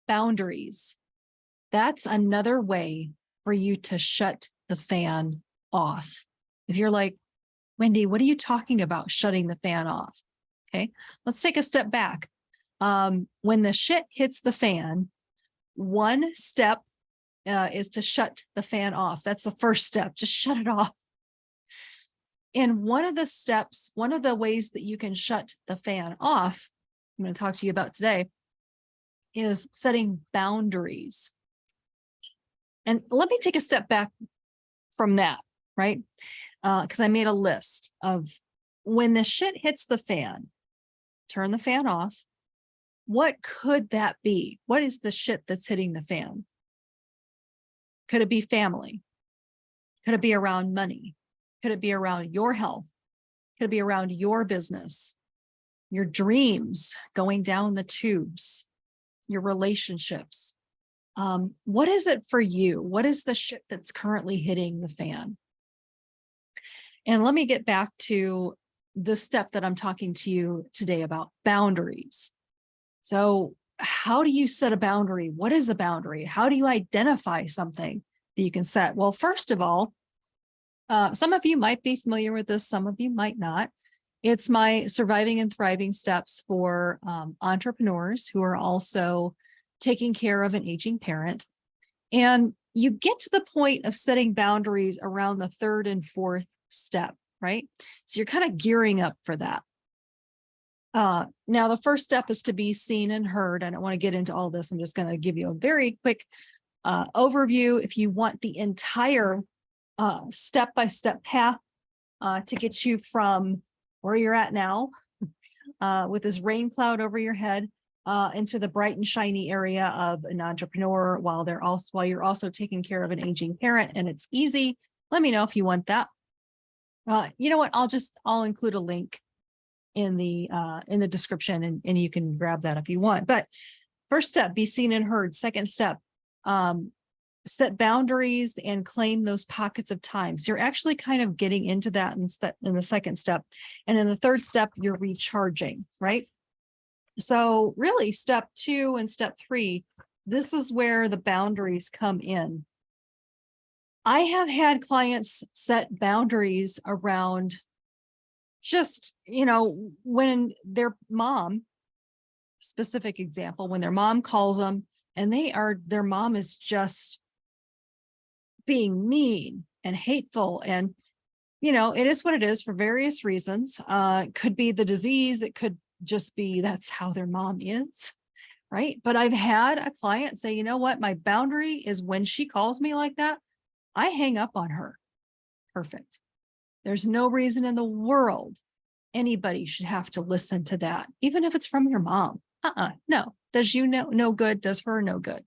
boundaries. That's another way for you to shut the fan off. If you're like, Wendy, what are you talking about shutting the fan off? Okay, let's take a step back. When the shit hits the fan, one step is to shut the fan off. That's the first step. Just shut it off. And one of the steps, one of the ways that you can shut the fan off, I'm going to talk to you about today, is setting boundaries. And let me take a step back from that, right? Because I made a list of when the shit hits the fan, turn the fan off. What could that be? What is the shit that's hitting the fan? Could it be family? Could it be around money? Could it be around your health? Could it be around your business, your dreams going down the tubes, your relationships? What is it for you? What is the shit that's currently hitting the fan? And let me get back to the step that I'm talking to you today about, boundaries. So how do you set a boundary? What is a boundary? How do you identify something that you can set? Well, first of all, some of you might be familiar with this, some of you might not. It's my surviving and thriving steps for entrepreneurs who are also taking care of an aging parent. And you get to the point of setting boundaries around the third and fourth step, right? So you're kind of gearing up for that. Now, the first step is to be seen and heard. I don't want to get into all this. I'm just going to give you a very quick overview. If you want the entire step-by-step path to get you from where you're at now with this rain cloud over your head into the bright and shiny area of an entrepreneur while you're also taking care of an aging parent, and it's easy. Let me know if you want that. You know what? I'll include a link in the description, and you can grab that if you want. But first step, be seen and heard. Second step, set boundaries and claim those pockets of time. So you're actually kind of getting into that in the second step. And in the third step, you're recharging, right? So really step 2 and step 3, this is where the boundaries come in. I have had clients set boundaries around just, when their mom, specific example, when their mom calls them and their mom is just being mean and hateful, and it is what it is for various reasons. It could be the disease, it could just be that's how their mom is, right? But I've had a client say, you know what, my boundary is when she calls me like that, I hang up on her. Perfect. There's no reason in the world anybody should have to listen to that, even if it's from your mom. No, does you no good, does her no good.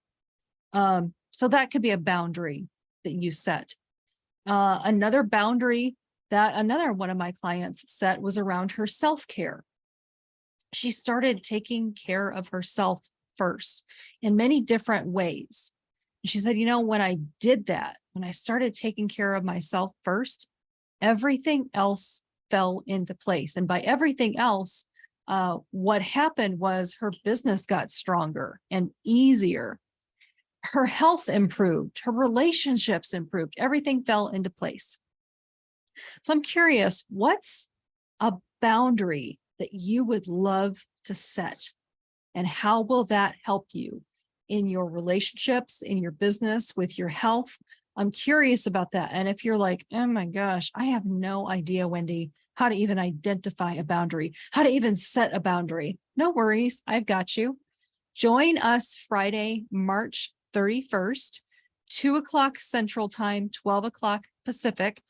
So that could be a boundary that you set. Another boundary that another one of my clients set was around her self-care. She started taking care of herself first in many different ways. She said, when I did that, when I started taking care of myself first, everything else fell into place. And by everything else, what happened was her business got stronger and easier. Her health improved, her relationships improved, everything fell into place. So I'm curious, what's a boundary that you would love to set? And how will that help you in your relationships, in your business, with your health? I'm curious about that. And if you're like, oh my gosh, I have no idea, Wendy, how to even identify a boundary, how to even set a boundary, no worries, I've got you. Join us Friday, March 31st, 2 o'clock Central Time, 12 o'clock Pacific,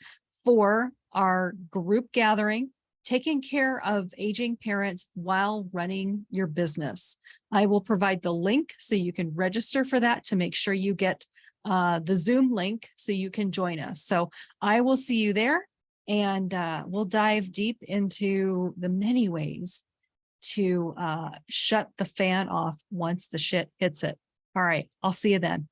for our group gathering, taking care of aging parents while running your business. I will provide the link so you can register for that to make sure you get the Zoom link so you can join us. So I will see you there, and we'll dive deep into the many ways to shut the fan off once the shit hits it. All right, I'll see you then.